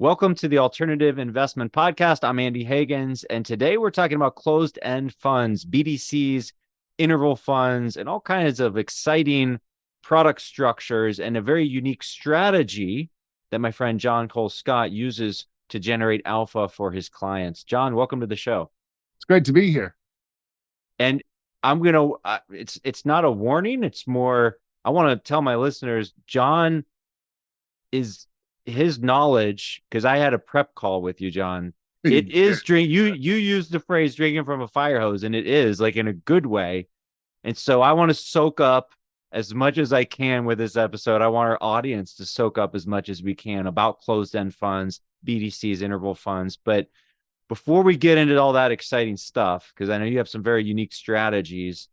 Welcome to the Alternative Investment Podcast. I'm Andy Hagans, and today we're talking about closed-end funds, BDCs, interval funds, and all kinds of exciting product structures and a very unique strategy that my friend John Cole Scott uses to generate alpha for his clients. John, welcome to the show. It's great to be here. And I'm gonna it's not a warning, it's more I want to tell my listeners John is his knowledge, because I had a prep call with you, John. It is drink. You use the phrase drinking from a fire hose, and it is like in a good way. And so I want to soak up as much as I can with this episode. I want our audience to soak up as much as we can about closed-end funds, BDCs, interval funds. But before we get into all that exciting stuff, because I know you have some very unique strategies,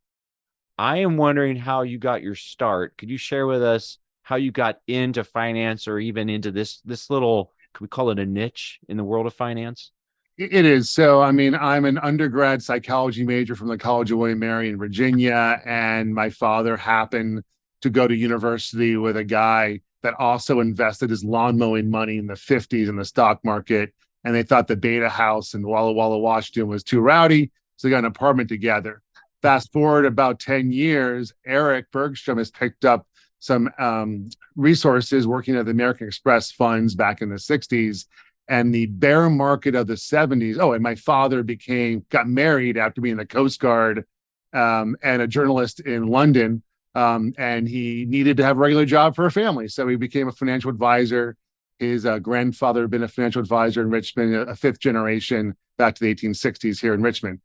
I am wondering how you got your start. Could you share with us how you got into finance, or even into this little, could we call it a niche in the world of finance? It is. So, I'm an undergrad psychology major from the College of William and Mary in Virginia, and my father happened to go to university with a guy that also invested his lawn mowing money in the 50s in the stock market, and they thought the Beta House in Walla Walla, Washington was too rowdy, so they got an apartment together. Fast forward about 10 years, Eric Bergstrom has picked up some resources working at the American Express funds back in the 60s, and the bear market of the 70s. Oh, and my father got married after being in the Coast Guard and a journalist in London, and he needed to have a regular job for a family. So he became a financial advisor. His grandfather had been a financial advisor in Richmond, a fifth generation back to the 1860s here in Richmond.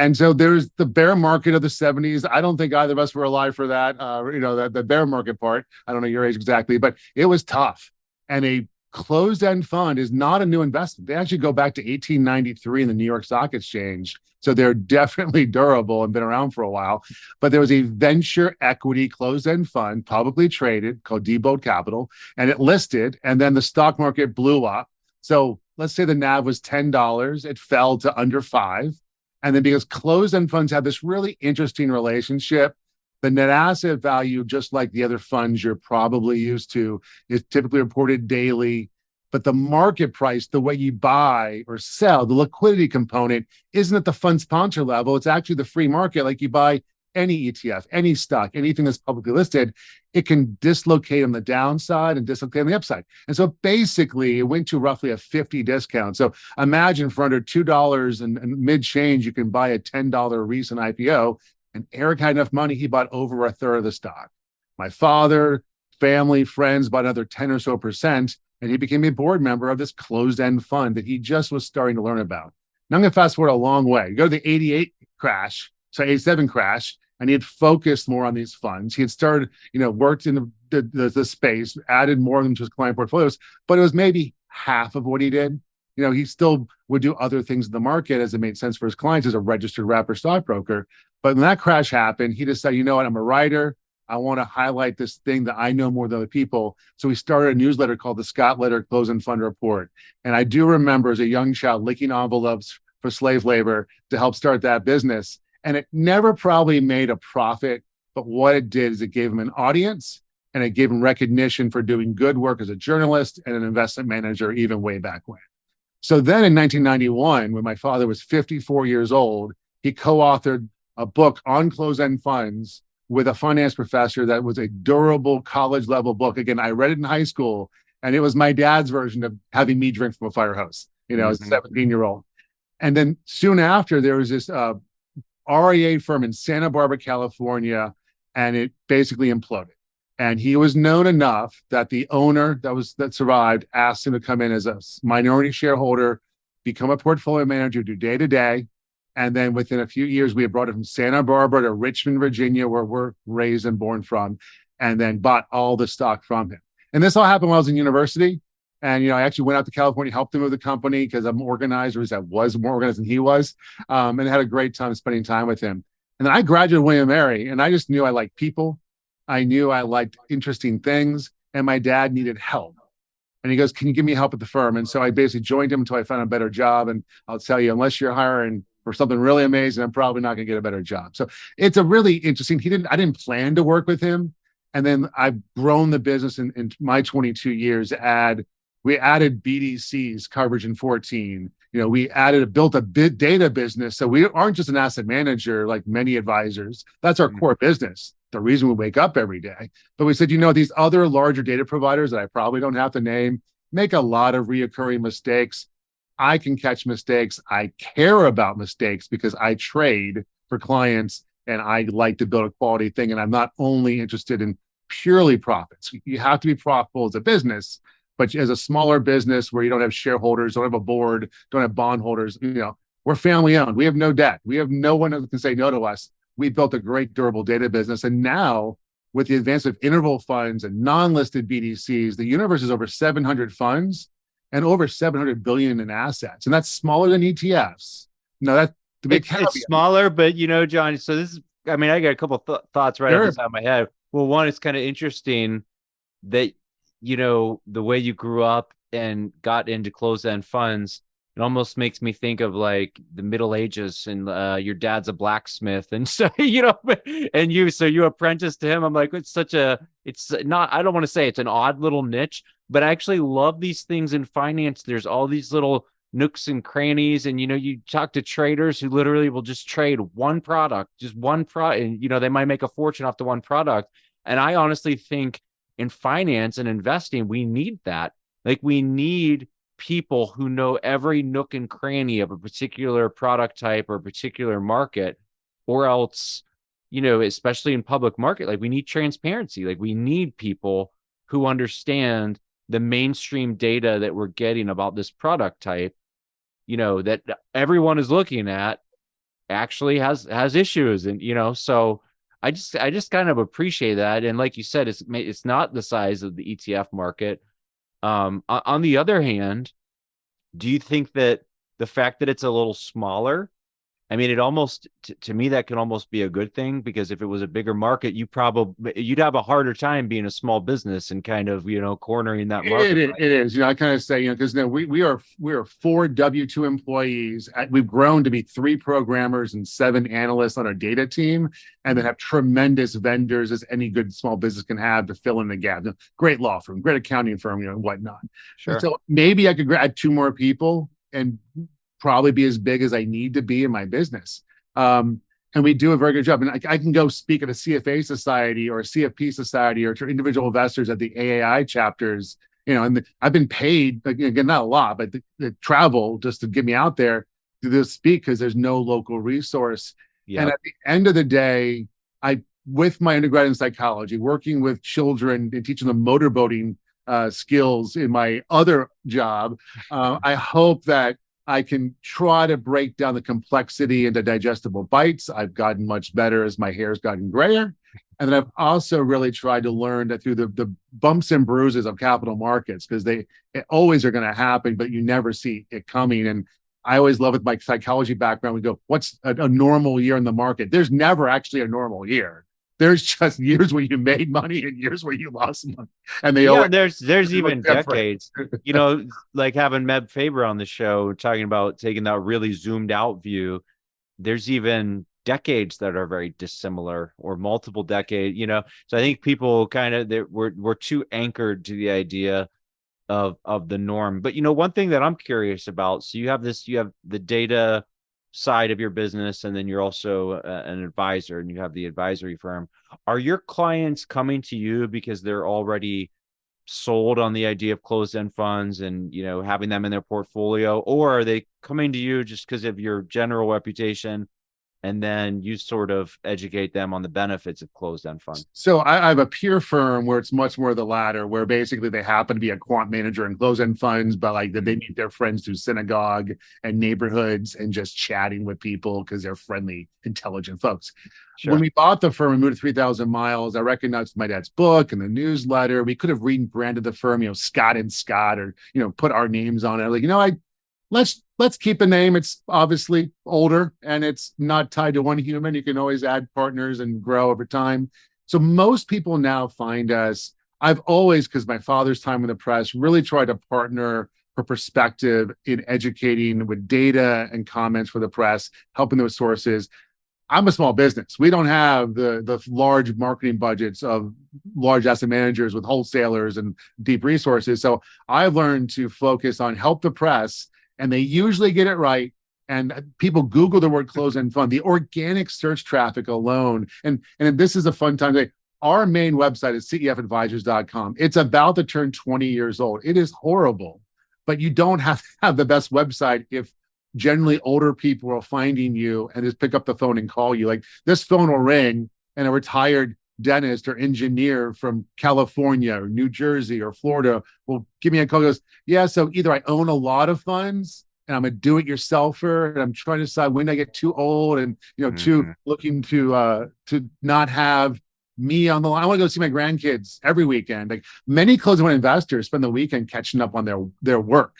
And so there's the bear market of the 70s. I don't think either of us were alive for that, the bear market part. I don't know your age exactly, but it was tough. And a closed-end fund is not a new investment. They actually go back to 1893 in the New York Stock Exchange. So they're definitely durable and been around for a while. But there was a venture equity closed-end fund, publicly traded, called Diebold Capital, and it listed, and then the stock market blew up. So let's say the NAV was $10. It fell to under $5. And then because closed-end funds have this really interesting relationship, the net asset value, just like the other funds you're probably used to, is typically reported daily. But the market price, the way you buy or sell, the liquidity component, isn't at the fund sponsor level. It's actually the free market. Like you buy any ETF, any stock, anything that's publicly listed, it can dislocate on the downside and dislocate on the upside. And so basically it went to roughly a 50 discount. So imagine for under $2 and mid-change, you can buy a $10 recent IPO. And Eric had enough money, he bought over a third of the stock. My father, family, friends bought another 10 or so percent, and he became a board member of this closed-end fund that he just was starting to learn about. Now I'm going to fast forward a long way. Go to the 87 crash, and he had focused more on these funds. He had started, worked in the space, added more of them to his client portfolios, but it was maybe half of what he did. He still would do other things in the market as it made sense for his clients as a registered wrapper stockbroker. But when that crash happened, he decided, you know what, I'm a writer. I want to highlight this thing that I know more than other people. So he started a newsletter called the Scott Letter Closed-End Fund Report. And I do remember as a young child licking envelopes for slave labor to help start that business. And it never probably made a profit, but what it did is it gave him an audience, and it gave him recognition for doing good work as a journalist and an investment manager, even way back when. So then in 1991, when my father was 54 years old, he co-authored a book on closed-end funds with a finance professor that was a durable college-level book. Again, I read it in high school, and it was my dad's version of having me drink from a fire hose, as a 17-year-old. And then soon after, there was this RIA firm in Santa Barbara, California, and it basically imploded. And he was known enough that the owner that survived asked him to come in as a minority shareholder, become a portfolio manager, do day to day. And then within a few years, we had brought it from Santa Barbara to Richmond, Virginia, where we're raised and born from, and then bought all the stock from him. And this all happened while I was in university. And, I actually went out to California, helped him with the company because I'm organized, or I was more organized than he was, and had a great time spending time with him. And then I graduated William and Mary, and I just knew I liked people. I knew I liked interesting things, and my dad needed help. And he goes, can you give me help at the firm? And so I basically joined him until I found a better job. And I'll tell you, unless you're hiring for something really amazing, I'm probably not going to get a better job. So it's a really interesting, I didn't plan to work with him. And then I've grown the business in my 22 years, add We added BDCs coverage in 14. We built a big data business. So we aren't just an asset manager like many advisors. That's our core business, the reason we wake up every day. But we said, these other larger data providers that I probably don't have to name make a lot of reoccurring mistakes. I can catch mistakes. I care about mistakes because I trade for clients and I like to build a quality thing. And I'm not only interested in purely profits. You have to be profitable as a business, but as a smaller business where you don't have shareholders, don't have a board, don't have bondholders, we're family owned. We have no debt. We have no one who can say no to us. We built a great durable data business. And now with the advance of interval funds and non-listed BDCs, the universe is over 700 funds and over 700 billion in assets. And that's smaller than ETFs. Now that's the big caveat. It's smaller, but John, so this is, I mean, I got a couple thoughts right off the top of my head. Well, one, it's kind of interesting that, the way you grew up and got into closed-end funds, it almost makes me think of like the Middle Ages and your dad's a blacksmith. And so, and you apprenticed to him. I'm like, it's not, I don't want to say it's an odd little niche, but I actually love these things in finance. There's all these little nooks and crannies. And, you talk to traders who literally will just trade one product, just one product. And, they might make a fortune off the one product. And I honestly think in finance and investing, we need that. Like we need people who know every nook and cranny of a particular product type or a particular market, or else, especially in public market, like we need transparency. Like we need people who understand the mainstream data that we're getting about this product type, that everyone is looking at actually has issues. And, so I just kind of appreciate that. And like you said, it's not the size of the ETF market. On the other hand, do you think that the fact that it's a little smaller, I mean, it almost, to me, that can almost be a good thing, because if it was a bigger market, you'd have a harder time being a small business and kind of, cornering that market. It is. I kind of say, because we are 4 W-2 employees. We've grown to be 3 programmers and 7 analysts on our data team, and then have tremendous vendors as any good small business can have to fill in the gap. Great law firm, great accounting firm, and whatnot. Sure. And so maybe I could add 2 more people and probably be as big as I need to be in my business. And we do a very good job. And I can go speak at a CFA society or a CFP society or to individual investors at the AAI chapters, and I've been paid, again, not a lot, but the travel just to get me out there to speak because there's no local resource. Yep. And at the end of the day, with my undergrad in psychology, working with children and teaching them motorboating skills in my other job, I hope that I can try to break down the complexity into digestible bites. I've gotten much better as my hair's gotten grayer. And then I've also really tried to learn that through the bumps and bruises of capital markets, because they always are going to happen, but you never see it coming. And I always love, with my psychology background, we go, what's a normal year in the market? There's never actually a normal year. There's just years where you made money and years where you lost money. And there's even decades, like having Meb Faber on the show, talking about taking that really zoomed out view. There's even decades that are very dissimilar, or multiple decades, So I think people kind of, we're too anchored to the idea of the norm. But, one thing that I'm curious about, so you have the data side of your business, and then you're also an advisor, and you have the advisory firm. Are your clients coming to you because they're already sold on the idea of closed-end funds and having them in their portfolio, or are they coming to you just because of your general reputation, and then you sort of educate them on the benefits of closed-end funds? So I have a peer firm where it's much more the latter, where basically they happen to be a quant manager in closed-end funds, but like they meet their friends through synagogue and neighborhoods and just chatting with people because they're friendly, intelligent folks. Sure. When we bought the firm and moved to 3,000 miles, I recognized my dad's book and the newsletter. We could have rebranded the firm, Scott and Scott, or put our names on it. Like, let's keep a name. It's obviously older and it's not tied to one human. You can always add partners and grow over time. So most people now find us. I've always, because my father's time in the press, really tried to partner for perspective in educating with data and comments for the press, helping those sources. I'm a small business. We don't have the large marketing budgets of large asset managers with wholesalers and deep resources. So I've learned to focus on help the press, and they usually get it right. And people Google the word closed-end fund. The organic search traffic alone, and this is a fun time. Our main website is cefadvisors.com. It's about to turn 20 years old. It is horrible, but you don't have to have the best website if generally older people are finding you and just pick up the phone and call you. Like this phone will ring and a retired dentist or engineer from California or New Jersey or Florida will give me a call. Goes, yeah, so either I own a lot of funds and I'm a do-it-yourselfer and I'm trying to decide when I get too old and too looking to not have me on the line. I want to go see my grandkids every weekend. Like many closed-end investors spend the weekend catching up on their work.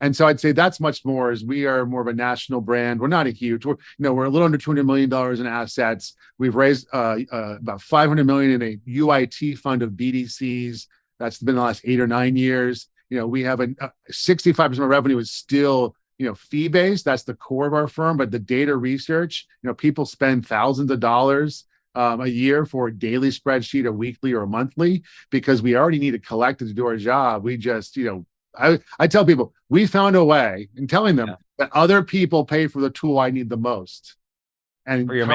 And so I'd say that's much more as we are more of a national brand. We're not a huge, we're a little under $200 million in assets. We've raised about $500 million in a UIT fund of BDCs. That's been the last 8 or 9 years. We have a 65% of revenue is still, fee-based. That's the core of our firm. But the data research, people spend thousands of dollars a year for a daily spreadsheet, a weekly or a monthly, because we already need to collect it to do our job. We just, I tell people we found a way, and telling them that other people pay for the tool I need the most. And for your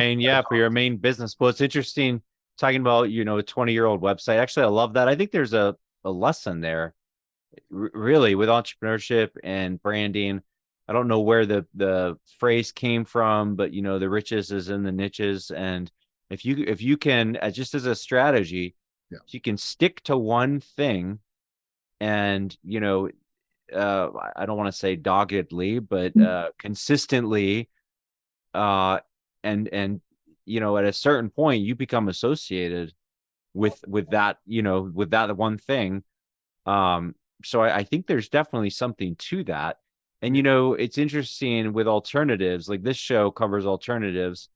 main business. Well, it's interesting talking about, a 20-year-old website. Actually, I love that. I think there's a lesson there, really, with entrepreneurship and branding. I don't know where the phrase came from, but the riches is in the niches. And if you can, just as a strategy, if you can stick to one thing, and I don't want to say doggedly, but consistently, and at a certain point you become associated with that, with that one thing. So I think there's definitely something to that. And it's interesting with alternatives. Like this show covers alternatives.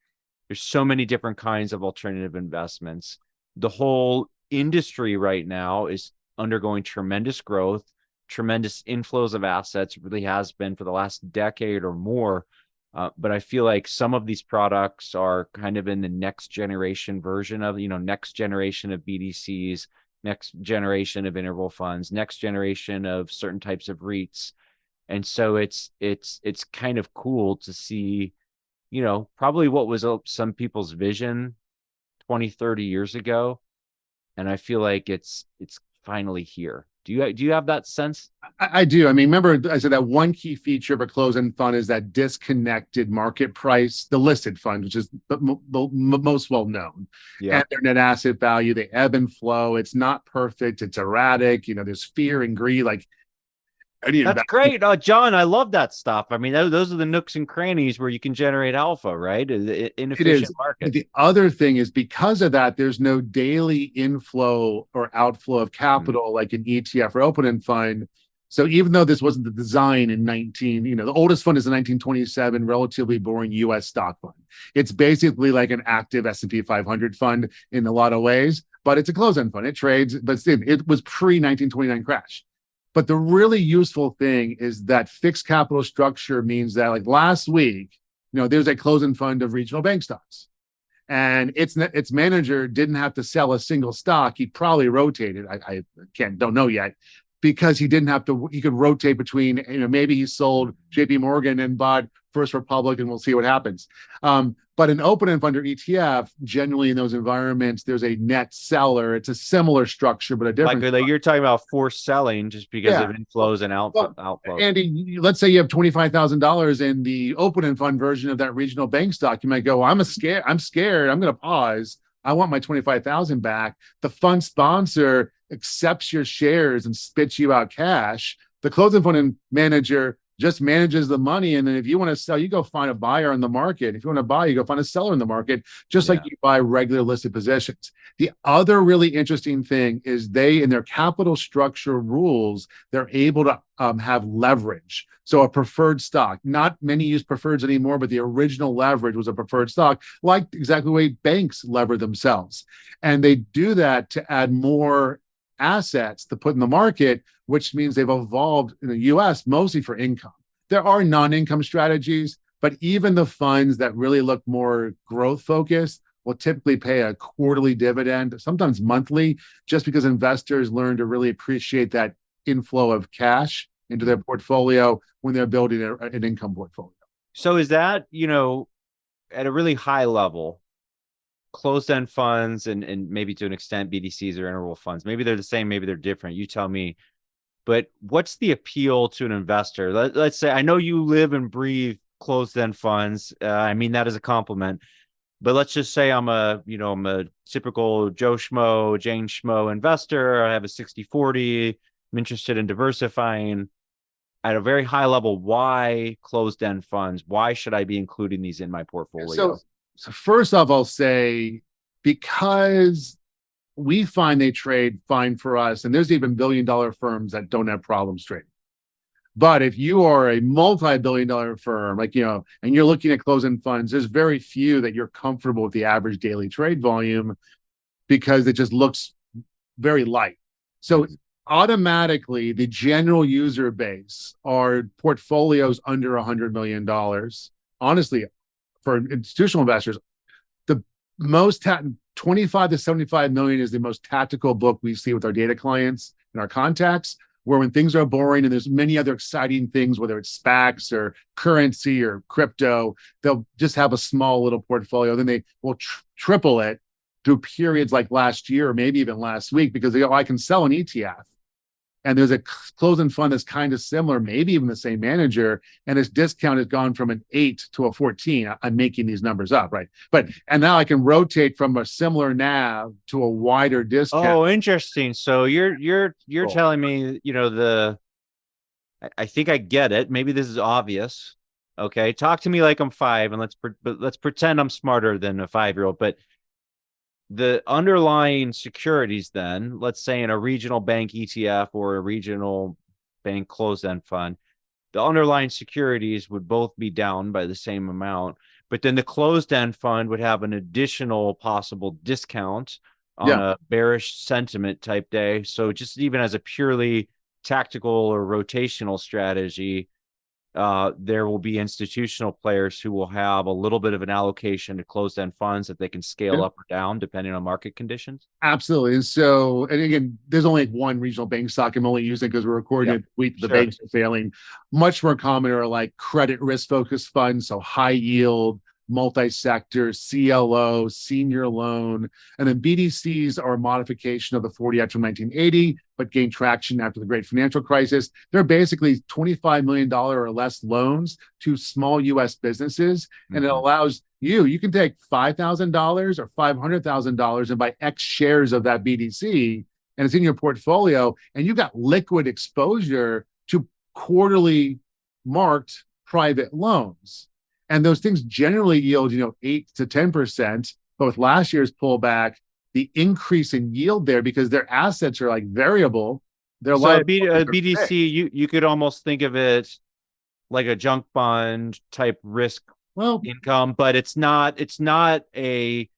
There's so many different kinds of alternative investments. The whole industry right now is undergoing tremendous growth, tremendous inflows of assets. It really has been for the last decade or more. But I feel like some of these products are kind of in the next generation version of, next generation of BDCs, next generation of interval funds, next generation of certain types of REITs. And so it's kind of cool to see, probably what was some people's vision 20, 30 years ago. And I feel like it's finally here. Do you have that sense? I do. I mean, remember I said that one key feature of a closed-end fund is that disconnected market price, the listed fund, which is the most well known, and their net asset value. They ebb and flow. It's not perfect. It's erratic. There's fear and greed. Like, that's great, John. I love that stuff. I mean, those are the nooks and crannies where you can generate alpha, right? Inefficient market. The other thing is, because of that, there's no daily inflow or outflow of capital like an ETF or open-end fund. So even though this wasn't the design in the oldest fund is a 1927 relatively boring U.S. stock fund. It's basically like an active S&P 500 fund in a lot of ways, but it's a closed-end fund. It trades, but it was pre-1929 crash. But the really useful thing is that fixed capital structure means that, like last week, there's a closed-end fund of regional bank stocks, and its manager didn't have to sell a single stock. He probably rotated. I don't know yet, because he didn't have to. He could rotate between. Maybe he sold J.P. Morgan and bought First Republic, and we'll see what happens. But an open-end fund or ETF, generally in those environments, there's a net seller. It's a similar structure, but a different. Like you're talking about forced selling just because of inflows and outflows. Andy, let's say you have $25,000 in the open-end fund version of that regional bank stock. You might go, I'm scared. I'm going to pause. I want my 25,000 back. The fund sponsor accepts your shares and spits you out cash. The closed-end fund manager just manages the money. And then if you want to sell, you go find a buyer on the market. If you want to buy, you go find a seller in the market, just like you buy regular listed positions. The other really interesting thing is in their capital structure rules, they're able to have leverage. So a preferred stock, not many use preferreds anymore, but the original leverage was a preferred stock, like exactly the way banks lever themselves. And they do that to add more assets to put in the market, which means they've evolved in the US mostly for income. There are non-income strategies, But even the funds that really look more growth focused will typically pay a quarterly dividend, sometimes monthly, just because investors learn to really appreciate that inflow of cash into their portfolio when they're building an income portfolio. So is that, at a really high level, closed-end funds and maybe to an extent BDCs or interval funds, maybe they're the same, maybe they're different. You tell me. But what's the appeal to an investor? Let's say I know you live and breathe closed-end funds. I mean that as a compliment. But let's just say I'm a typical Joe Schmo, Jane Schmo investor. I have a 60/40. I'm interested in diversifying at a very high level. Why closed-end funds? Why should I be including these in my portfolio? So first off, I'll say because we find they trade fine for us, and there's even billion-dollar firms that don't have problems trading. But if you are a multi-billion-dollar firm, and you're looking at closed-end funds, there's very few that you're comfortable with the average daily trade volume because it just looks very light. So automatically, the general user base are portfolios under $100 million. Honestly, for institutional investors, the most 25 to 75 million is the most tactical book we see with our data clients and our contacts, where when things are boring and there's many other exciting things, whether it's SPACs or currency or crypto, they'll just have a small little portfolio. Then they will triple it through periods like last year or maybe even last week because they go, I can sell an ETF. And there's a closed-end fund that's kind of similar, maybe even the same manager, and its discount has gone from an 8 to a 14. I'm making these numbers up, right? And now I can rotate from a similar NAV to a wider discount. Oh, interesting. So you're telling me, I think I get it. Maybe this is obvious. Okay, talk to me like I'm 5, and let's pretend I'm smarter than a 5-year-old. But the underlying securities, then, let's say in a regional bank ETF or a regional bank closed-end fund, the underlying securities would both be down by the same amount. But then the closed-end fund would have an additional possible discount on a bearish sentiment type day. So just even as a purely tactical or rotational strategy, there will be institutional players who will have a little bit of an allocation to closed-end funds that they can scale up or down depending on market conditions. Absolutely. So, and again, there's only one regional bank stock I'm only using because we're recording it. The banks are failing. Much more common are like credit risk focused funds, so high yield, multi-sector, CLO, senior loan, and then BDCs are a modification of the 40 Act from 1980, but gained traction after the great financial crisis. They're basically $25 million or less loans to small U.S. businesses, and it allows you can take $5,000 or $500,000 and buy X shares of that BDC, and it's in your portfolio, and you got liquid exposure to quarterly marked private loans. And those things generally yield, 8 to 10%. But with last year's pullback, the increase in yield there, because their assets are like variable. They're so like BDC, you could almost think of it like a junk bond type risk income, but it's not a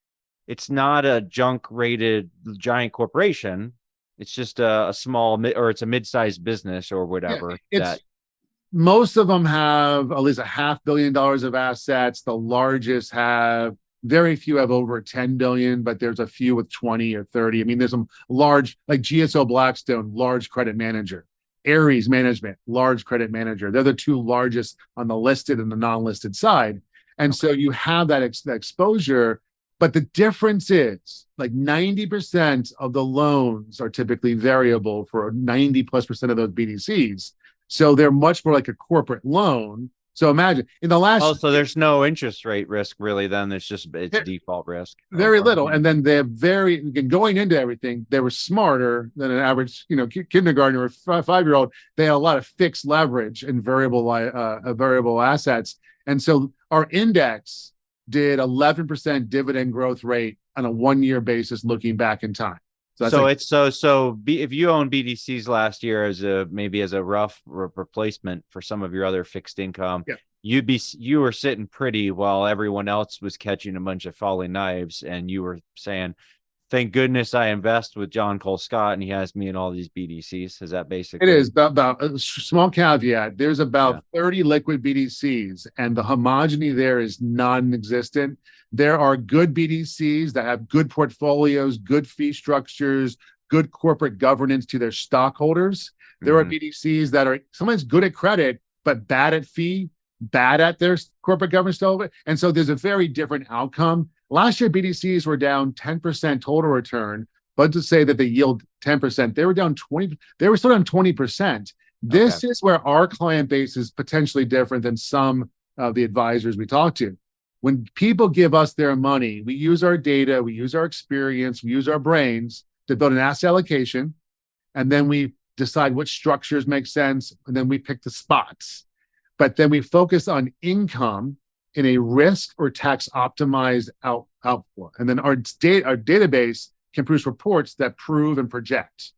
junk rated giant corporation. It's just a small or it's a mid-sized business or whatever. Most of them have at least $500 million of assets. The largest have very few have over 10 billion, but there's a few with 20 or 30. I mean, there's some large, like GSO Blackstone, large credit manager. Ares Management, large credit manager. They're the two largest on the listed and the non-listed side. And so you have that exposure, but the difference is like 90% of the loans are typically variable for 90+% of those BDCs. So they're much more like a corporate loan. So imagine in the last. So there's no interest rate risk really. Then it's default risk. Very little, and then they're going into everything. They were smarter than an average, kindergartner or 5-year-old. They had a lot of fixed leverage and variable assets, and so our index did 11% dividend growth rate on a 1-year basis, looking back in time. If you own BDCs last year as a rough replacement for some of your other fixed income, you were sitting pretty while everyone else was catching a bunch of falling knives, and you were saying, thank goodness I invest with John Cole Scott and he has me in all these BDCs. Is that It basically? is about a small caveat. There's Yeah. about 30 liquid BDCs, and the homogeny there is non-existent. There are good BDCs that have good portfolios, good fee structures, good corporate governance to their stockholders. There are Mm-hmm. BDCs that are sometimes good at credit, but bad at fee, bad at their corporate governance. And so there's a very different outcome. Last year, BDCs were down 10% total return, but to say that they yield 10%, they were down 20, they were still down 20%. Okay. This is where our client base is potentially different than some of the advisors we talk to. When people give us their money, we use our data, we use our experience, we use our brains to build an asset allocation, and then we decide which structures make sense, and then we pick the spots. But then we focus on income in a risk or tax optimized output. And then our database can produce reports that prove and project.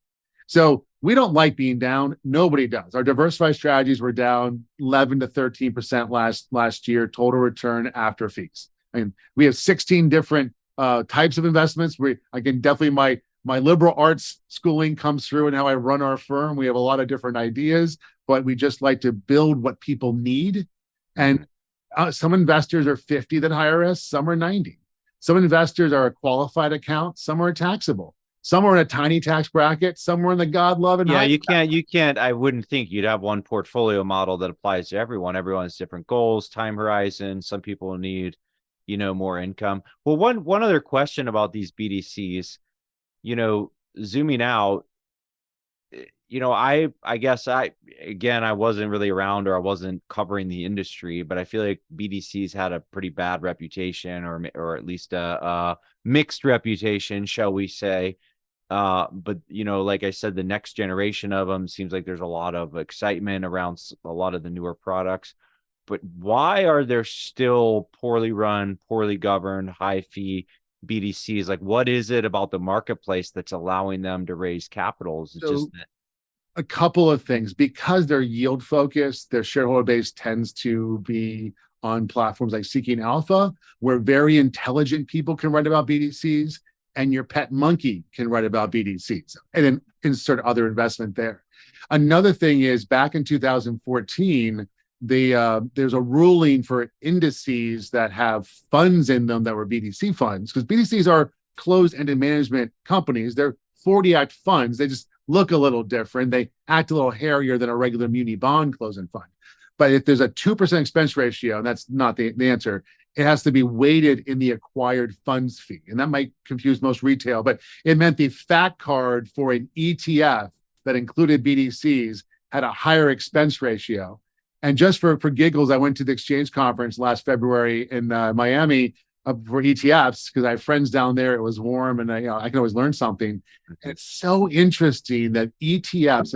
So we don't like being down. Nobody does. Our diversified strategies were down 11 to 13% last year, total return after fees. I mean, we have 16 different types of investments. I can definitely, my liberal arts schooling comes through in how I run our firm. We have a lot of different ideas, but we just like to build what people need. And some investors are 50 that hire us, some are 90. Some investors are a qualified account, some are taxable. Some are in a tiny tax bracket, some are in the God love and Yeah, high. you can't. I wouldn't think you'd have one portfolio model that applies to everyone. Everyone has different goals, time horizon. Some people need, more income. Well, one other question about these BDCs, zooming out, I guess I wasn't really around or I wasn't covering the industry, but I feel like BDCs had a pretty bad reputation or at least a mixed reputation, shall we say. But like I said, the next generation of them seems like there's a lot of excitement around a lot of the newer products. But why are there still poorly run, poorly governed, high fee BDCs? Like, what is it about the marketplace that's allowing them to raise capital? Is it just So that? a couple of things. Because they're yield focused, their shareholder base tends to be on platforms like Seeking Alpha, where very intelligent people can write about BDCs, and your pet monkey can write about BDCs, and then insert other investment there. Another thing is, back in 2014, there's a ruling for indices that have funds in them that were BDC funds, because BDCs are closed-ended management companies. They're 40 Act funds. They just look a little different. They act a little hairier than a regular muni bond closed-end fund. But if there's a 2% expense ratio, and that's not the answer, it has to be weighted in the acquired funds fee. And that might confuse most retail, but it meant the FAT card for an ETF that included BDCs had a higher expense ratio. And just for giggles, I went to the exchange conference last February in Miami for ETFs, because I have friends down there. It was warm, and I can always learn something. And it's so interesting that ETFs,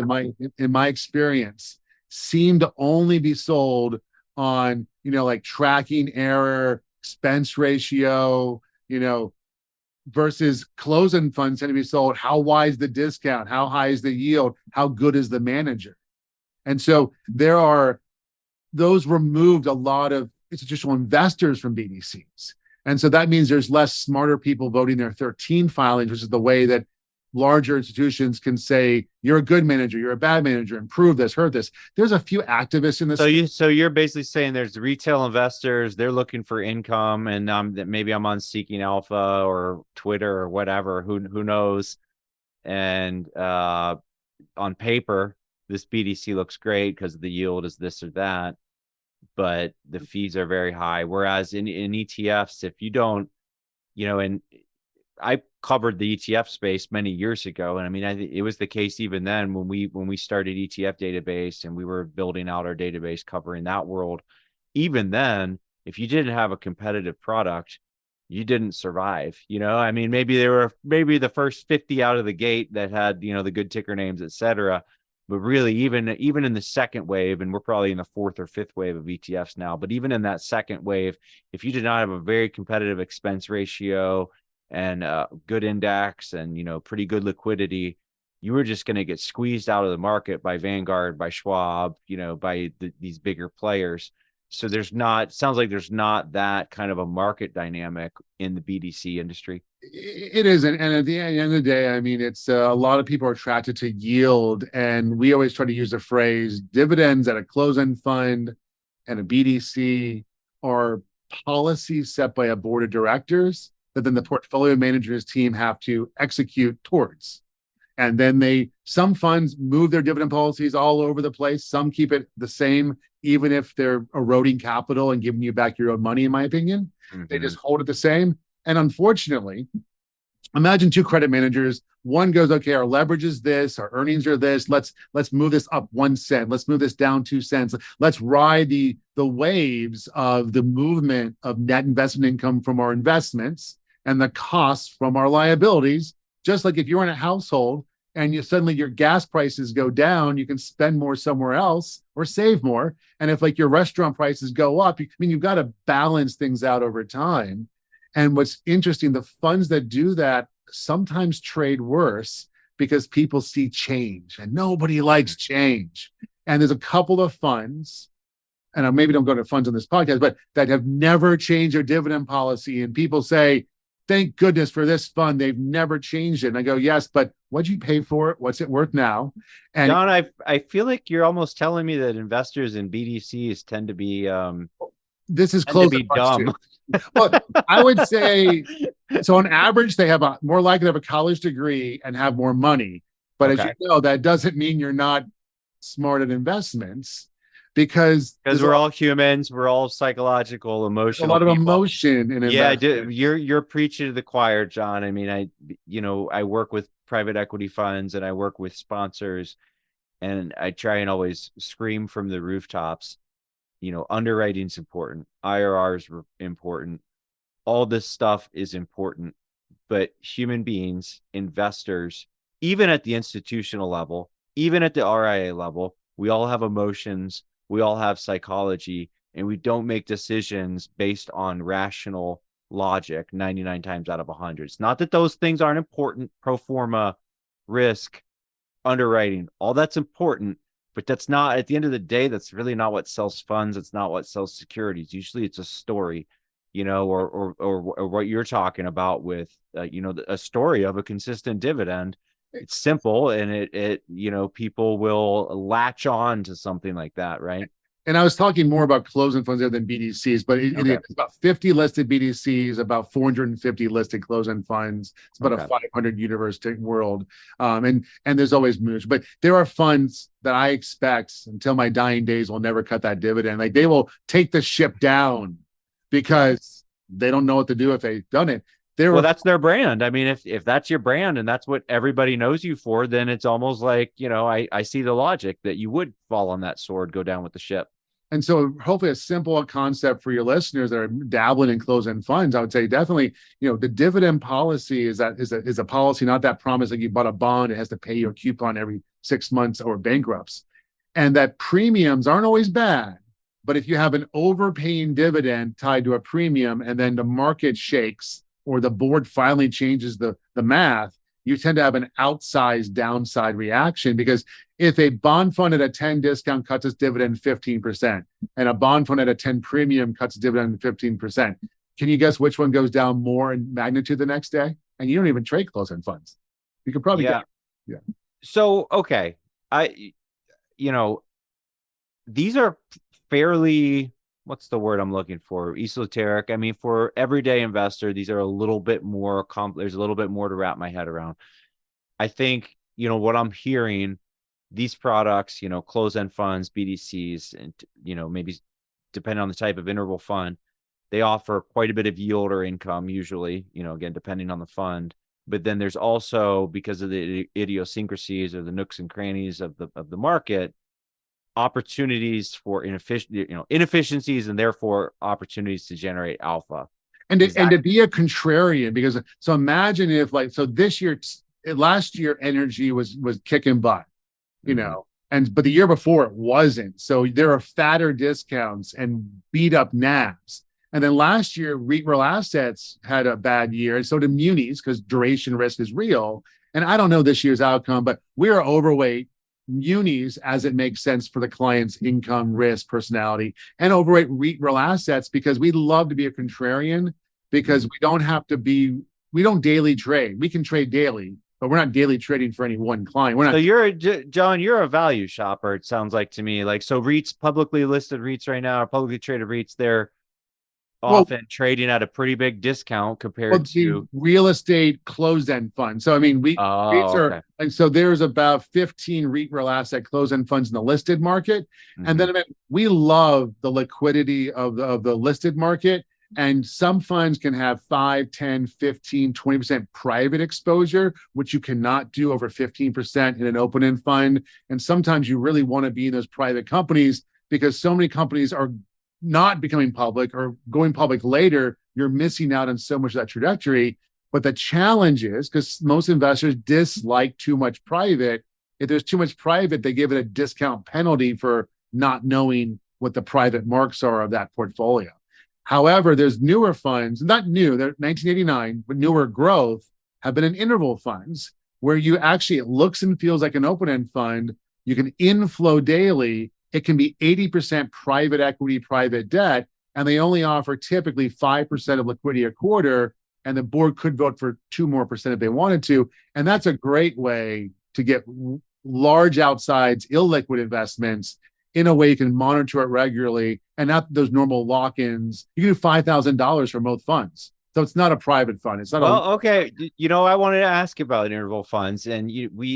in my experience, seem to only be sold on like tracking error, expense ratio, versus closed-end funds tend to be sold. How wide is the discount? How high is the yield? How good is the manager? And so those removed a lot of institutional investors from BDCs. And so that means there's less smarter people voting their 13 filings, which is the way that larger institutions can say, you're a good manager, you're a bad manager, improve this, hurt this. There's a few activists in this. So you're basically saying there's retail investors, they're looking for income, and that maybe I'm on Seeking Alpha or Twitter or whatever, who knows. And on paper, this BDC looks great because the yield is this or that, but the fees are very high. Whereas in ETFs, if you don't, and I covered the ETF space many years ago, and I mean, it was the case even then when we started ETF database and we were building out our database covering that world. Even then, if you didn't have a competitive product, you didn't survive. I mean, maybe there were the first 50 out of the gate that had the good ticker names, etc. But really, even in the second wave, and we're probably in the fourth or fifth wave of ETFs now, but even in that second wave, if you did not have a very competitive expense ratio and good index and pretty good liquidity, you were just going to get squeezed out of the market by Vanguard, by Schwab, by these bigger players. So sounds like there's not that kind of a market dynamic in the BDC industry. It isn't. And at the end of the day, I mean, it's a lot of people are attracted to yield. And we always try to use the phrase dividends at a closed-end fund and a BDC are policies set by a board of directors that then the portfolio managers team have to execute towards. And then some funds move their dividend policies all over the place. Some keep it the same, even if they're eroding capital and giving you back your own money, in my opinion. Mm-hmm. They just hold it the same. And unfortunately, imagine two credit managers. One goes, okay, our leverage is this, our earnings are this. Let's move this up 1 cent. Let's move this down 2 cents. Let's ride the waves of the movement of net investment income from our investments and the costs from our liabilities. Just like if you're in a household and suddenly your gas prices go down, you can spend more somewhere else or save more. And if like your restaurant prices go up, you've got to balance things out over time. And what's interesting, the funds that do that sometimes trade worse because people see change and nobody likes change. And there's a couple of funds, and I maybe don't go to funds on this podcast, but that have never changed their dividend policy. And people say, thank goodness for this fund. They've never changed it. And I go, yes, but what'd you pay for it? What's it worth now? And John, I feel like you're almost telling me that investors in BDCs tend to be this is close to be dumb. Well, I would say so. On average, they have more likely to have a college degree and have more money. But as you know, that doesn't mean you're not smart at investments because we're all humans, we're all psychological, emotional. A lot of emotion in investment. Yeah, you're preaching to the choir, John. I mean, I work with private equity funds and I work with sponsors, and I try and always scream from the rooftops. Underwriting's important. IRRs are important. All this stuff is important. But human beings, investors, even at the institutional level, even at the RIA level, we all have emotions. We all have psychology, and we don't make decisions based on rational logic 99 times out of 100. It's not that those things aren't important. Pro forma, risk, underwriting, all that's important. But that's not, at the end of the day, that's really not what sells funds. It's not what sells securities. Usually it's a story, or what you're talking about with, a story of a consistent dividend. It's simple, and it people will latch on to something like that, right? And I was talking more about closed-end funds there than BDCs, but it's about 50 listed BDCs, about 450 listed closed-end funds. It's about a 500 universe world. And there's always moves, but there are funds that I expect until my dying days will never cut that dividend. Like they will take the ship down because they don't know what to do if they've done it. That's their brand. I mean, if that's your brand and that's what everybody knows you for, then it's almost like, I see the logic that you would fall on that sword, go down with the ship. And so hopefully a simple concept for your listeners that are dabbling in closed-end funds, I would say definitely, the dividend policy is a policy, not that promise like you bought a bond, it has to pay your coupon every 6 months or bankrupts. And that premiums aren't always bad. But if you have an overpaying dividend tied to a premium and then the market shakes or the board finally changes the math, you tend to have an outsized downside reaction because if a bond fund at a 10 discount cuts its dividend 15% and a bond fund at a 10 premium cuts its dividend 15%, can you guess which one goes down more in magnitude the next day? And you don't even trade closed-end funds. You could probably get. Yeah. So, okay. These are fairly, what's the word I'm looking for? Esoteric. I mean, for everyday investor, these are a little bit more there's a little bit more to wrap my head around. I think, what I'm hearing, these products, closed-end funds, BDCs, and, maybe depending on the type of interval fund, they offer quite a bit of yield or income, usually, again, depending on the fund. But then there's also, because of the idiosyncrasies or the nooks and crannies of the market, opportunities for inefficiencies and therefore opportunities to generate alpha. And to be a contrarian, because so imagine if last year energy was kicking butt, but the year before it wasn't. So there are fatter discounts and beat up NAVs. And then last year, real assets had a bad year. And so did munis because duration risk is real. And I don't know this year's outcome, but we're overweight munis as it makes sense for the client's income, risk, personality, and overweight real assets because we love to be a contrarian because we don't have to be we don't daily trade. We can trade daily, but we're not daily trading for any one client. We're So not. John, you're a value shopper. It sounds like to me. Like, so REITs, publicly listed REITs right now, or publicly traded REITs, they're Well, often trading at a pretty big discount well, compared the to. real estate closed-end fund. So I mean, REITs Oh, are, okay. and so there's about 15 REIT real asset closed-end funds in the listed market. And Hmm. then I mean, we love the liquidity of the listed market. And some funds can have 5, 10, 15, 20% private exposure, which you cannot do over 15% in an open-end fund. And sometimes you really want to be in those private companies because so many companies are not becoming public or going public later. You're missing out on so much of that trajectory. But the challenge is, because most investors dislike too much private, if there's too much private, they give it a discount penalty for not knowing what the private marks are of that portfolio. However, there's newer funds, not new, they're 1989, but newer growth have been in interval funds where you actually, it looks and feels like an open-end fund. You can inflow daily. It can be 80% private equity, private debt, and they only offer typically 5% of liquidity a quarter. And the board could vote for 2% more if they wanted to. And that's a great way to get large outsides, illiquid investments in a way you can monitor it regularly and not those normal lock-ins. You can do $5,000 for most funds. So it's not a private fund. It's not a. Well, okay. I wanted to ask about interval funds, and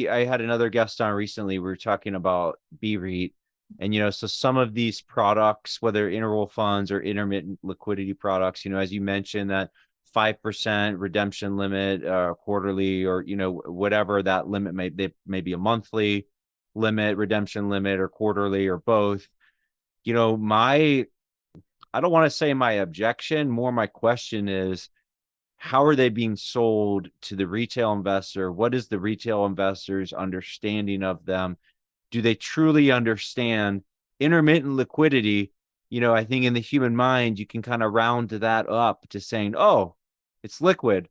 I had another guest on recently. We were talking about BREIT, and so some of these products, whether interval funds or intermittent liquidity products, as you mentioned, that 5% redemption limit, quarterly, or whatever that limit may be, a monthly limit, redemption limit, or quarterly, or both. My I don't want to say my objection, more my question is, how are they being sold to the retail investor? What is the retail investor's understanding of them? Do they truly understand intermittent liquidity? I think in the human mind, you can kind of round that up to saying, oh, it's liquid,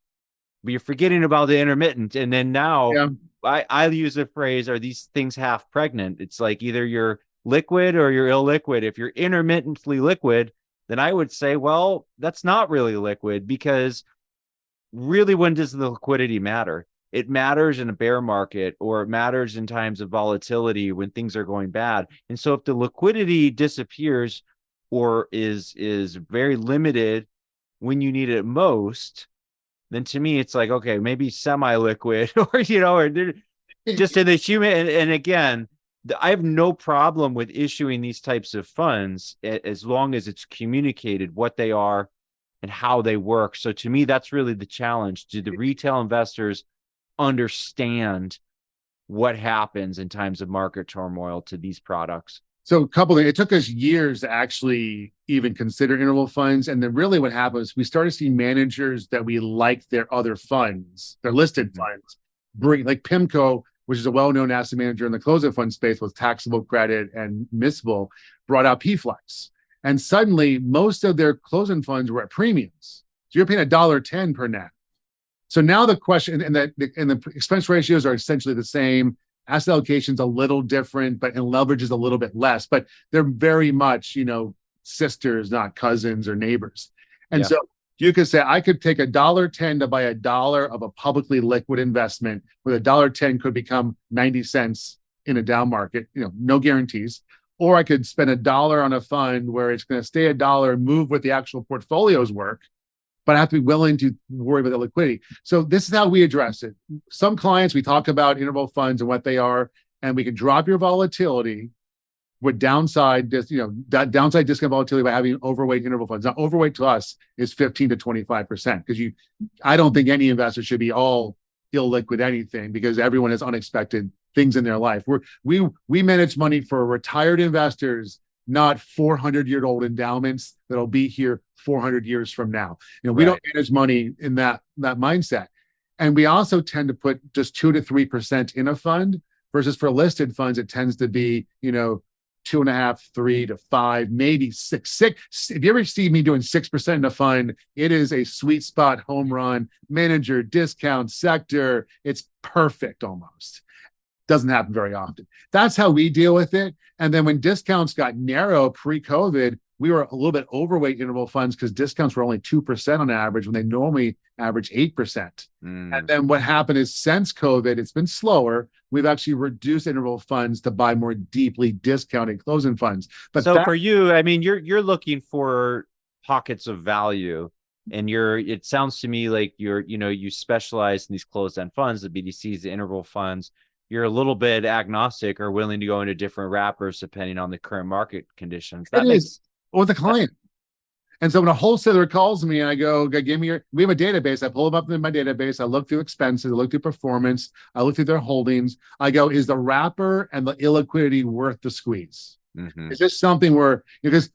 but you're forgetting about the intermittent. And then now Yeah. I use the phrase, are these things half pregnant? It's like either you're liquid or you're illiquid. If you're intermittently liquid, then I would say, well, that's not really liquid, because really, when does the liquidity matter? It matters in a bear market, or it matters in times of volatility when things are going bad. And so if the liquidity disappears or is very limited when you need it most, then to me it's like, okay, maybe semi-liquid, or or just in the human. And again, I have no problem with issuing these types of funds as long as it's communicated what they are and how they work. So to me, that's really the challenge. Do the retail investors understand what happens in times of market turmoil to these products? So a couple of things. It took us years to actually even consider interval funds. And then really what happens, we started seeing managers that we liked their other funds, their listed funds, bring, like PIMCO, which is a well-known asset manager in the closed-end fund space with taxable credit and miscible, brought out PFlex. And suddenly most of their closed-end funds were at premiums. So you're paying $1.10 per net. So now the question, and the expense ratios are essentially the same. Asset allocation's a little different, and leverage is a little bit less, but they're very much, sisters, not cousins or neighbors. And Yeah. so you could say, I could take $1.10 to buy $1 of a publicly liquid investment, where $1.10 could become 90 cents in a down market, no guarantees. Or I could spend $1 on a fund where it's going to stay $1 and move with the actual portfolio's work, but I have to be willing to worry about the liquidity. So this is how we address it. Some clients, we talk about interval funds and what they are, and we can drop your volatility with downside discount volatility by having overweight interval funds. Now, overweight to us is 15 to 25%, because I don't think any investor should be all illiquid anything, because everyone has unexpected things in their life. We manage money for retired investors, not 400-year-old endowments that'll be here 400 years from now. We don't manage money in that mindset. And we also tend to put just 2 to 3% in a fund, versus for listed funds, it tends to be, 2.5, 3 to 5, maybe 6. If you ever see me doing 6% in a fund, it is a sweet spot, home run, manager, discount, sector. It's perfect almost. Doesn't happen very often. That's how we deal with it. And then when discounts got narrow pre-COVID, we were a little bit overweight interval funds because discounts were only 2% on average when they normally average 8%. And then what happened is since COVID, it's been slower. We've actually reduced interval funds to buy more deeply discounted closed-end funds. But So for you, I mean, you're looking for pockets of value, and it sounds to me like you specialize in these closed-end funds, the BDCs, the interval funds. You're a little bit agnostic or willing to go into different wrappers depending on the current market conditions. it That is makes with the client. And so when a wholesaler calls me and I go, give me we have a database. I pull them up in my database. I look through expenses. I look through performance. I look through their holdings. I go, is the wrapper and the illiquidity worth the squeeze? Is this something where, because,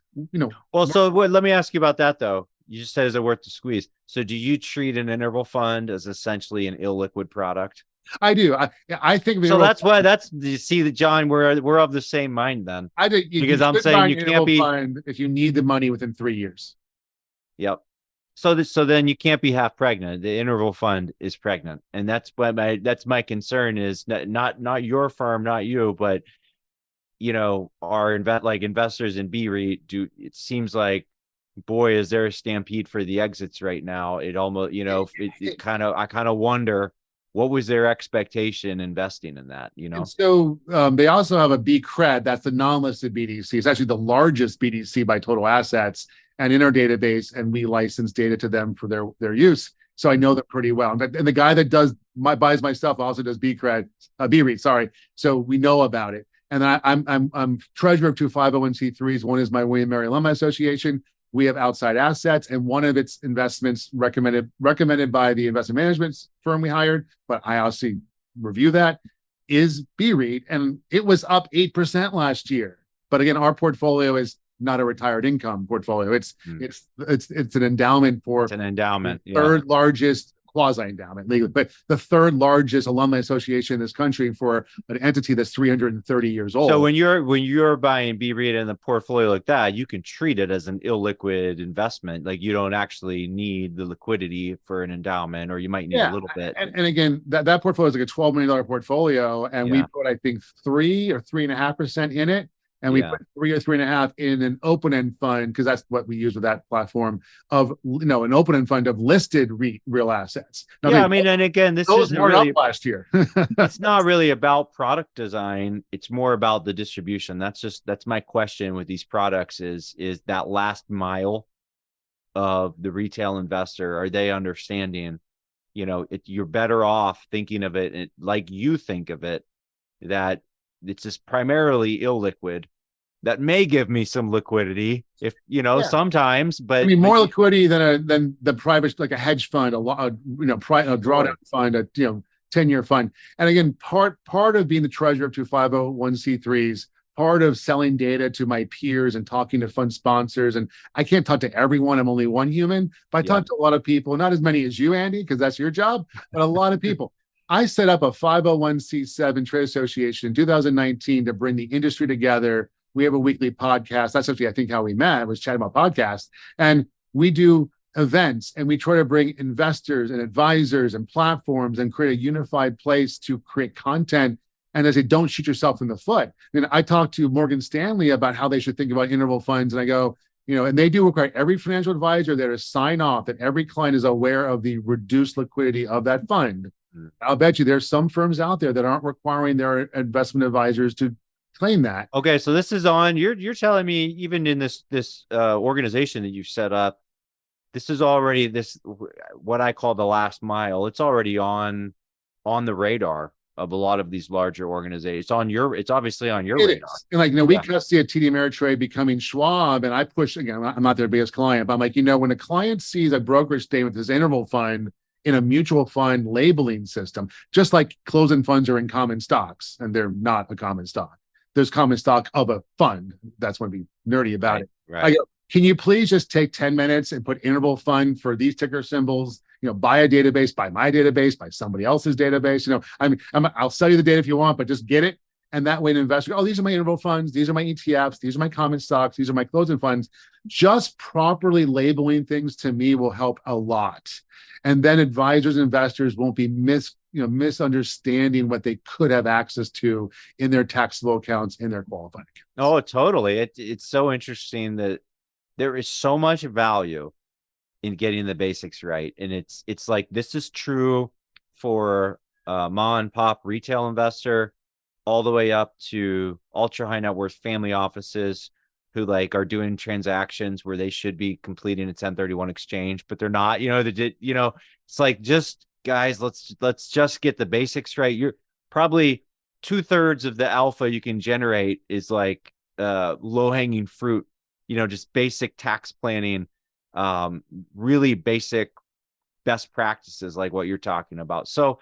well, so let me ask you about that though. You just said, is it worth the squeeze? So do you treat an interval fund as essentially an illiquid product? I do. I think so. You see that, John, we're of the same mind then. I do because I'm saying you can't be fund if you need the money within 3 years. Yep. So then you can't be half pregnant. The interval fund is pregnant, and that's my concern is not your firm, not you, but our investors in BREIT do. It seems like, boy, is there a stampede for the exits right now. It almost I kind of wonder, what was their expectation investing in that? And so they also have a BCRED, that's the non-listed BDC. It's actually the largest BDC by total assets and in our database, and we license data to them for their use. So I know them pretty well. And the guy that buys my stuff also does BREIT, sorry. So we know about it. And I'm treasurer of two 501c3s. One is my William Mary Alumni Association. We have outside assets, and one of its investments recommended by the investment management firm we hired, but I also review that, is BREIT, and it was up 8% last year. But again, our portfolio is not a retired income portfolio. It's an endowment for it's an endowment, third largest quasi-endowment legally, but the third largest alumni association in this country for an entity that's 330 years old. So when you're buying BREIT in the portfolio like that, you can treat it as an illiquid investment. Like, you don't actually need the liquidity for an endowment, or you might need a little bit. And again, that portfolio is like a $12 million portfolio, and we put, I think, 3 or 3.5% in it. And we put 3 or 3.5 in an open-end fund, because that's what we use with that platform, of an open-end fund of listed real assets. Now, and again, this isn't really last year. It's not really about product design. It's more about the distribution. That's my question with these products is that last mile of the retail investor. Are they understanding? You're better off thinking of it like you think of it, that it's just primarily illiquid. That may give me some liquidity if sometimes, but more liquidity than the private, like a hedge fund, a drawdown fund, a 10-year fund. And again, part of being the treasurer of two 501c3s, part of selling data to my peers and talking to fund sponsors. And I can't talk to everyone. I'm only one human, but I talk to a lot of people, not as many as you, Andy, because that's your job, but a lot of people. I set up a 501c7 trade association in 2019 to bring the industry together. We have a weekly podcast. That's actually, I think, how we met. I was chatting about podcasts. And we do events, and we try to bring investors and advisors and platforms and create a unified place to create content. And I say, don't shoot yourself in the foot. I talked to Morgan Stanley about how they should think about interval funds. And I go, and they do require every financial advisor there to sign off that every client is aware of the reduced liquidity of that fund. I'll bet you there's some firms out there that aren't requiring their investment advisors to claim that. Okay, so this is on. You're telling me, even in this organization that you've set up, this is already what I call the last mile. It's already on the radar of a lot of these larger organizations. It's obviously on your radar. And we kind of see a TD Ameritrade becoming Schwab, and I push, again, I'm not their biggest client, but I'm like, when a client sees a brokerage statement with this interval fund in a mutual fund labeling system, just like closed-end funds are in common stocks, and they're not a common stock. There's common stock of a fund. That's when we nerdy about it. Right. I go, can you please just take 10 minutes and put interval fund for these ticker symbols, buy a database, buy my database, buy somebody else's database. I'll sell you the data if you want, but just get it. And that way an investor, these are my interval funds, these are my ETFs, these are my common stocks, these are my closed-end funds. Just properly labeling things, to me, will help a lot. And then advisors and investors won't be misunderstanding what they could have access to in their taxable accounts, in their qualifying accounts. Oh, totally. It's so interesting that there is so much value in getting the basics right. And it's like, this is true for ma and pop retail investor all the way up to ultra high net worth family offices who like are doing transactions where they should be completing a 1031 exchange, but they're not, it's like, just guys, let's just get the basics right. You're probably 2/3 of the alpha you can generate is like low hanging fruit, just basic tax planning, really basic best practices like what you're talking about. So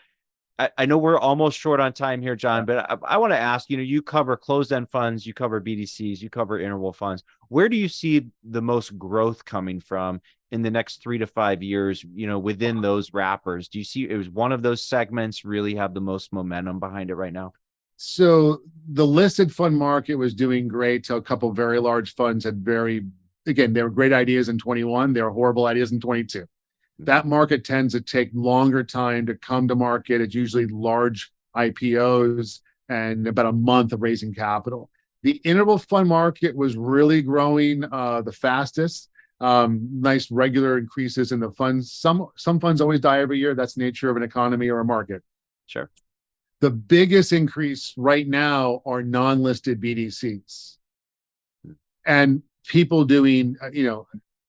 I know we're almost short on time here, John, but I want to ask, you cover closed-end funds, you cover BDCs, you cover interval funds. Where do you see the most growth coming from in the next 3 to 5 years, within those wrappers? Do you see it was one of those segments really have the most momentum behind it right now? So the listed fund market was doing great till a couple of very large funds had they were great ideas in 21. They were horrible ideas in 22. That market tends to take longer time to come to market. It's usually large IPOs and about a month of raising capital. The interval fund market was really growing the fastest. Nice regular increases in the funds. Some funds always die every year. That's the nature of an economy or a market. Sure. The biggest increase right now are non-listed BDCs and people doing,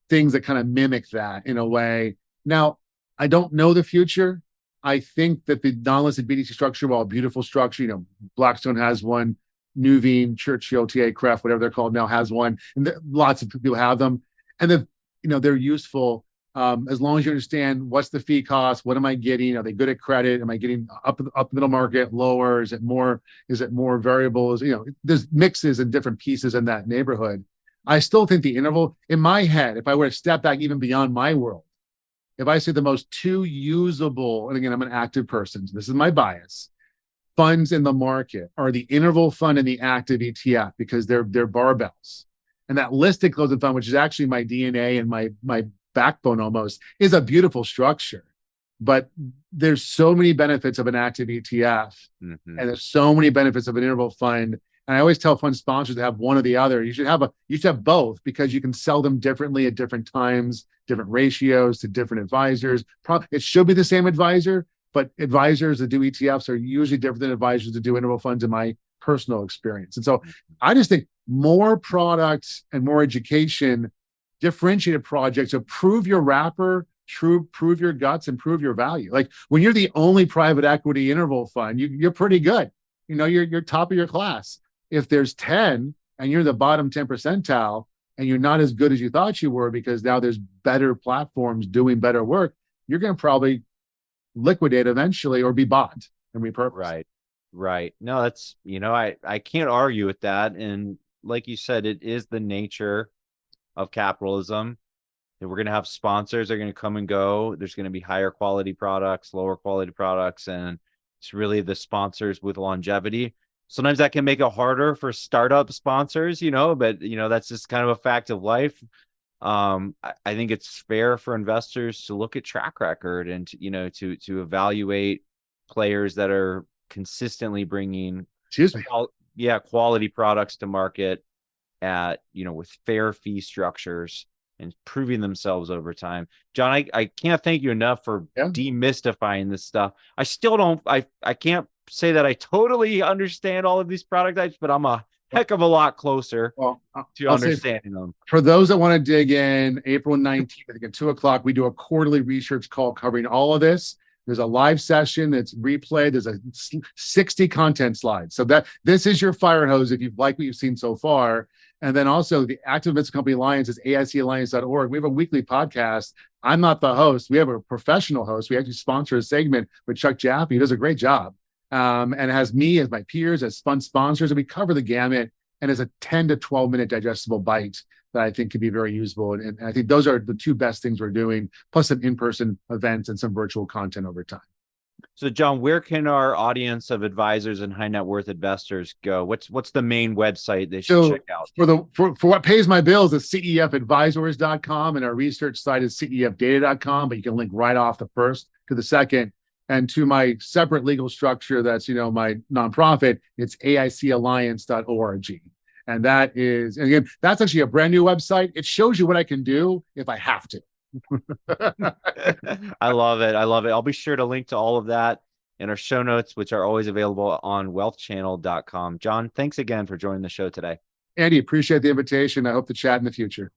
things that kind of mimic that in a way. Now, I don't know the future. I think that the non-listed BDC structure, while a beautiful structure, Blackstone has one, Nuveen, Churchill, TA, Cref, whatever they're called now, has one, and lots of people have them, and they're useful as long as you understand what's the fee cost, what am I getting, are they good at credit, am I getting up middle market, lower, is it more variables? There's mixes and different pieces in that neighborhood. I still think the interval, in my head, if I were to step back even beyond my world, if I say the most two usable, and again, I'm an active person, so this is my bias, funds in the market are the interval fund and the active ETF because they're barbells. And that listed closed fund, which is actually my DNA and my backbone almost, is a beautiful structure. But there's so many benefits of an active ETF, and there's so many benefits of an interval fund. And I always tell fund sponsors to have one or the other. You should have both because you can sell them differently at different times, different ratios to different advisors. It should be the same advisor, but advisors that do ETFs are usually different than advisors that do interval funds in my personal experience. And so I just think more products and more education, differentiated projects, to prove your wrapper, prove your guts, and prove your value. Like when you're the only private equity interval fund, you're pretty good. You're top of your class. If there's 10 and you're the bottom 10 percentile and you're not as good as you thought you were because now there's better platforms doing better work, you're going to probably liquidate eventually or be bought and repurposed. Right. No, that's, I can't argue with that. And like you said, it is the nature of capitalism that we're going to have sponsors. They're going to come and go. There's going to be higher quality products, lower quality products. And it's really the sponsors with longevity. Sometimes that can make it harder for startup sponsors, but that's just kind of a fact of life. I think it's fair for investors to look at track record and to evaluate players that are consistently bringing quality products to market at with fair fee structures and proving themselves over time. John, I can't thank you enough for demystifying this stuff. I still don't I can't say that I totally understand all of these product types, but I'm a heck of a lot closer to understanding them. For those that want to dig in, April 19th, I think at 2:00, we do a quarterly research call covering all of this. There's a live session that's replayed. There's a 60 content slides. So this is your fire hose if you like what you've seen so far. And then also the Active Investment Company Alliance is AICalliance.org. We have a weekly podcast. I'm not the host. We have a professional host. We actually sponsor a segment with Chuck Jaffe. He does a great job. And it has me as my peers, as fund sponsors, and we cover the gamut, and as a 10 to 12 minute digestible bite that I think could be very useful. And I think those are the two best things we're doing, plus some in-person events and some virtual content over time. So, John, where can our audience of advisors and high net worth investors go? What's the main website they should check out? For what pays my bills is cefadvisors.com, and our research site is cefdata.com, but you can link right off the first to the second. And to my separate legal structure, that's my nonprofit, it's aicalliance.org. And that is, and again, that's actually a brand new website. It shows you what I can do if I have to. I love it. I love it. I'll be sure to link to all of that in our show notes, which are always available on wealthchannel.com. John, thanks again for joining the show today. Andy, appreciate the invitation. I hope to chat in the future.